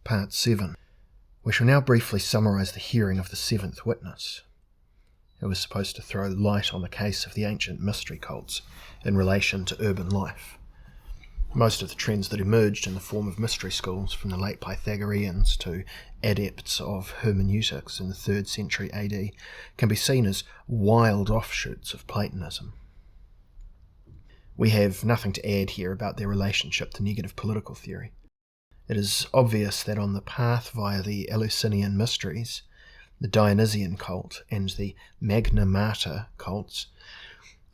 Part 7. We shall now briefly summarise the hearing of the seventh witness. It was supposed to throw light on the case of the ancient mystery cults in relation to urban life. Most of the trends that emerged in the form of mystery schools, from the late Pythagoreans to adepts of hermeneutics in the 3rd century AD, can be seen as wild offshoots of Platonism. We have nothing to add here about their relationship to negative political theory. It is obvious that on the path via the Eleusinian mysteries, the Dionysian cult, and the Magna Mater cults,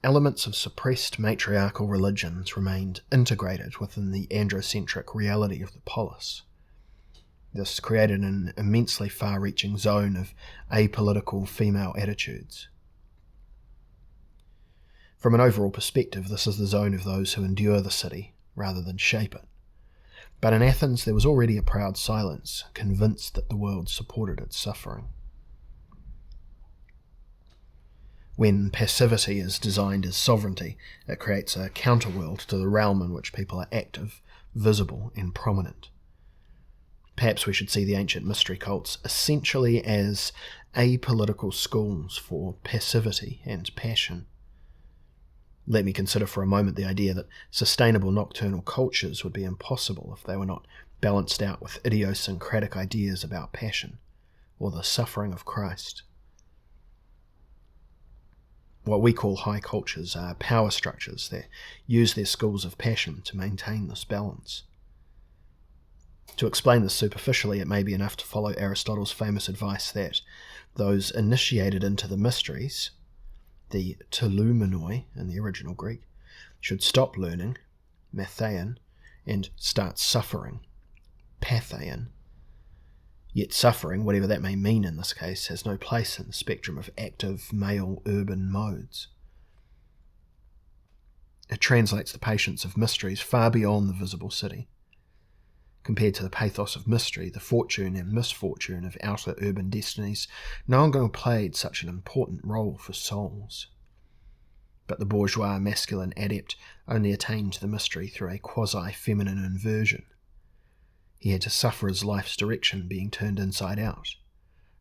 elements of suppressed matriarchal religions remained integrated within the androcentric reality of the polis. This created an immensely far-reaching zone of apolitical female attitudes. From an overall perspective, this is the zone of those who endure the city rather than shape it. But in Athens there was already a proud silence, convinced that the world supported its suffering. When passivity is designed as sovereignty, it creates a counterworld to the realm in which people are active, visible, and prominent. Perhaps we should see the ancient mystery cults essentially as apolitical schools for passivity and passion. Let me consider for a moment the idea that sustainable nocturnal cultures would be impossible if they were not balanced out with idiosyncratic ideas about passion, or the suffering of Christ. What we call high cultures are power structures that use their schools of passion to maintain this balance. To explain this superficially, it may be enough to follow Aristotle's famous advice that those initiated into the mysteries, the telumenoi in the original Greek, should stop learning, mathein, and start suffering, pathein. Yet suffering, whatever that may mean in this case, has no place in the spectrum of active male urban modes. It translates the patience of mysteries far beyond the visible city. Compared to the pathos of mystery, the fortune and misfortune of outer urban destinies no longer played such an important role for souls. But the bourgeois masculine adept only attained the mystery through a quasi-feminine inversion. He had to suffer his life's direction being turned inside out,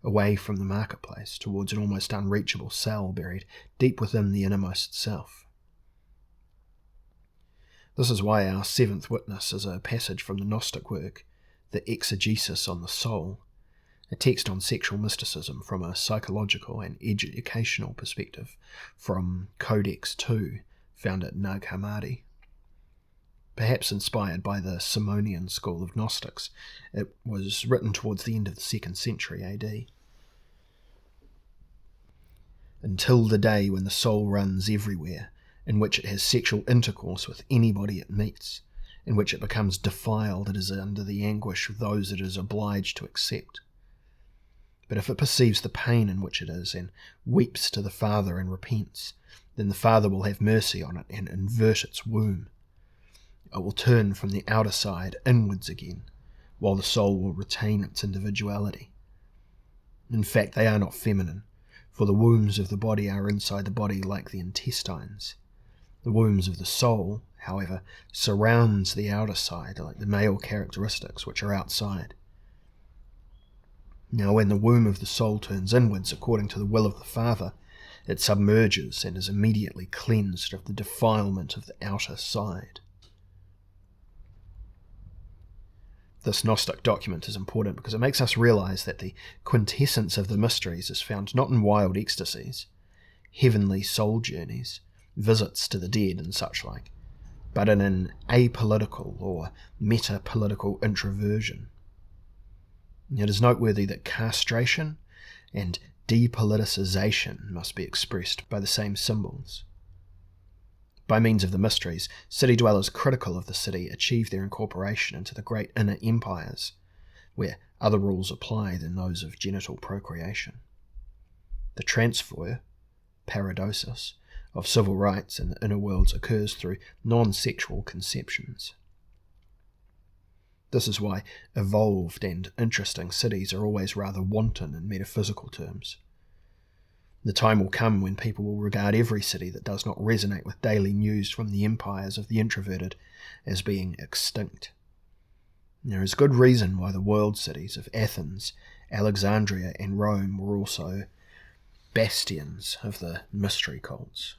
away from the marketplace towards an almost unreachable cell buried deep within the innermost self. This is why our seventh witness is a passage from the Gnostic work, the Exegesis on the Soul, a text on sexual mysticism from a psychological and educational perspective, from Codex II, found at Nag Hammadi. Perhaps inspired by the Simonian school of Gnostics, it was written towards the end of the 2nd century AD. Until the day when the soul runs everywhere, in which it has sexual intercourse with anybody it meets, in which it becomes defiled, it is under the anguish of those it is obliged to accept. But if it perceives the pain in which it is, and weeps to the Father and repents, then the Father will have mercy on it and invert its womb. It will turn from the outer side inwards again, while the soul will retain its individuality. In fact, they are not feminine, for the wombs of the body are inside the body like the intestines. The wombs of the soul, however, surrounds the outer side like the male characteristics which are outside. Now when the womb of the soul turns inwards according to the will of the Father, it submerges and is immediately cleansed of the defilement of the outer side. This Gnostic document is important because it makes us realize that the quintessence of the mysteries is found not in wild ecstasies, heavenly soul journeys, visits to the dead and such like, but in an apolitical or metapolitical introversion. It is noteworthy that castration and depoliticization must be expressed by the same symbols. By means of the mysteries, city dwellers critical of the city achieve their incorporation into the great inner empires, where other rules apply than those of genital procreation. The transfer, paradosis, of civil rights in the inner worlds occurs through non-sexual conceptions. This is why evolved and interesting cities are always rather wanton in metaphysical terms. The time will come when people will regard every city that does not resonate with daily news from the empires of the introverted as being extinct. There is good reason why the world cities of Athens, Alexandria, and Rome were also bastions of the mystery cults.